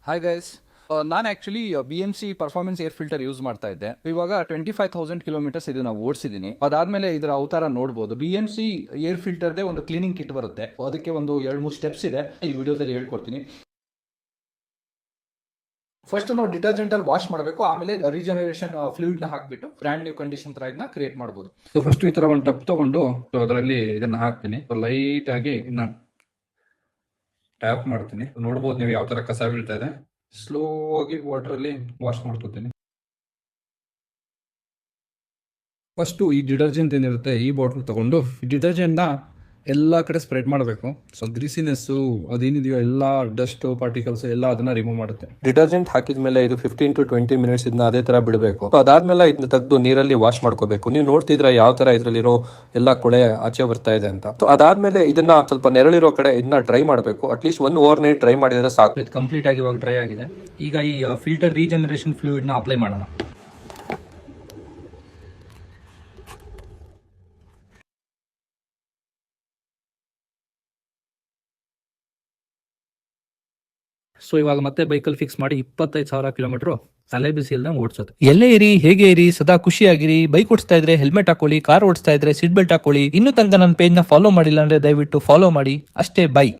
Hi guys, ನಾನು actually BMC performance air filter use ಮಾಡ್ತಾ ಇದ್ದೆ. ಇವಾಗ 25,000 ಕಿಲೋಮೀಟರ್ಸ್ ಇದು ನಾವು ಓಡಿಸಿದ್ದೀನಿ. ಅದಾದಮೇಲೆ ಇದರ ಅವತಾರ ನೋಡ್ಬೋದು. BMC ಏರ್ ಫಿಲ್ಟರ್ದೇ ಒಂದು ಕ್ಲೀನಿಂಗ್ ಕಿಟ್ ಬರುತ್ತೆ. ಅದಕ್ಕೆ ಒಂದು 2-3 ಸ್ಟೆಪ್ಸ್ ಇದೆ, ಈ ವಿಡಿಯೋದಲ್ಲಿ ಹೇಳ್ಕೊಡ್ತೀನಿ. ಫಸ್ಟ್ ನಾವು ಡಿಟರ್ಜೆಂಟಲ್ಲಿ ವಾಶ್ ಮಾಡಬೇಕು, ಆಮೇಲೆ ರೀಜನರೇಷನ್ ಫ್ಲೂಯಿಡ್ನ ಹಾಕಿಬಿಟ್ಟು ಬ್ರ್ಯಾಂಡ್ ನ್ಯೂ ಕಂಡೀಷನ್ ಥರ ಇದನ್ನ ಕ್ರಿಯೇಟ್ ಮಾಡ್ಬೋದು. ಸೊ ಫಸ್ಟ್ ಈ ಥರ ಒಂದು ಟಬ್ ತೊಗೊಂಡು ಅದರಲ್ಲಿ ಇದನ್ನು ಹಾಕ್ತೀನಿ. ಲೈಟಾಗಿ ಇನ್ನು ಟ್ಯಾಪ್ ಮಾಡ್ತೀನಿ. ನೋಡ್ಬೋದು ನೀವು ಯಾವ ಥರ ಕಸ ಬೀಳ್ತಾ ಇದೆ. ಸ್ಲೋ ಆಗಿ ವಾಟರಲ್ಲಿ ವಾಶ್ ಮಾಡ್ಕೊತೀನಿ. ಫಸ್ಟು ಈ ಡಿಟರ್ಜೆಂಟ್ ಏನಿರುತ್ತೆ ಈ ಬಾಟಲ್ ತಗೊಂಡು ಈ ಡಿಟರ್ಜೆಂಟ್ನ ಎಲ್ಲ ಕಡೆ ಸ್ಪ್ರೆಡ್ ಮಾಡಬೇಕು. ಸೊ ಗ್ರೀಸಿನೆಸ್ಸು ಅದೇನಿದೆಯೋ ಎಲ್ಲ ಡಸ್ಟ್ ಪಾರ್ಟಿಕಲ್ಸ್ ಎಲ್ಲ ಅದನ್ನ ರಿಮೂವ್ ಮಾಡುತ್ತೆ. ಡಿಟರ್ಜೆಂಟ್ ಹಾಕಿದ ಮೇಲೆ ಇದು 15 to 20 ಮಿನಿಟ್ಸ್ ಇದನ್ನ ಅದೇ ತರ ಬಿಡಬೇಕು. ಅದಾದ್ಮೇಲೆ ಇದನ್ನ ತೆಗೆದು ನೀರಲ್ಲಿ ವಾಶ್ ಮಾಡ್ಕೋಬೇಕು. ನೀವು ನೋಡ್ತಿದ್ರೆ ಯಾವ ತರ ಇದ್ರಲ್ಲಿರೋ ಎಲ್ಲ ಕೊಳೆ ಆಚೆ ಬರ್ತಾ ಇದೆ ಅಂತ. ಸೊ ಅದಾದ್ಮೇಲೆ ಇದನ್ನ ಸ್ವಲ್ಪ ನೆರಳಿರೋ ಕಡೆ ಇದನ್ನ ಡ್ರೈ ಮಾಡಬೇಕು. ಅಟ್ಲೀಸ್ಟ್ 1 ಓವರ್ ನೈಟ್ ಡ್ರೈ ಮಾಡಿದ್ರೆ ಸಾಕು. ಇದು ಕಂಪ್ಲೀಟ್ ಆಗಿ ಇವಾಗ ಡ್ರೈ ಆಗಿದೆ. ಈಗ ಈ ಫಿಲ್ಟರ್ ರೀಜನರೇಷನ್ ಫ್ಲೂಯಿಡ್ನ ಅಪ್ಲೈ ಮಾಡೋಣ. ಸೊ ಇವಾಗ ಮತ್ತೆ ಬೈಕಲ್ಲಿ ಫಿಕ್ಸ್ ಮಾಡಿ 25,000 ಕಿಲೋಮೀಟರ್ ತಲೆ ಬಿಸಿ ಇಲ್ದಂಗೆ ಓಡಿಸೋದು. ಎಲ್ಲೇ ಇರಿ, ಹೇಗೆ ಇರಿ, ಸದಾ ಖುಷಿಯಾಗಿರಿ. ಬೈಕ್ ಓಡಿಸ್ತಾ ಇದ್ರೆ ಹೆಲ್ಮೆಟ್ ಹಾಕೊಳ್ಳಿ, ಕಾರ್ ಓಡಿಸ್ತಾ ಇದ್ರೆ ಸೀಟ್ ಬೆಲ್ಟ್ ಹಾಕೊಳ್ಳಿ. ಇನ್ನೂ ತನಕ ನನ್ನ ಪೇಜ್ ನ ಫಾಲೋ ಮಾಡಿಲ್ಲ ಅಂದ್ರೆ ದಯವಿಟ್ಟು ಫಾಲೋ ಮಾಡಿ. ಅಷ್ಟೇ, ಬೈ.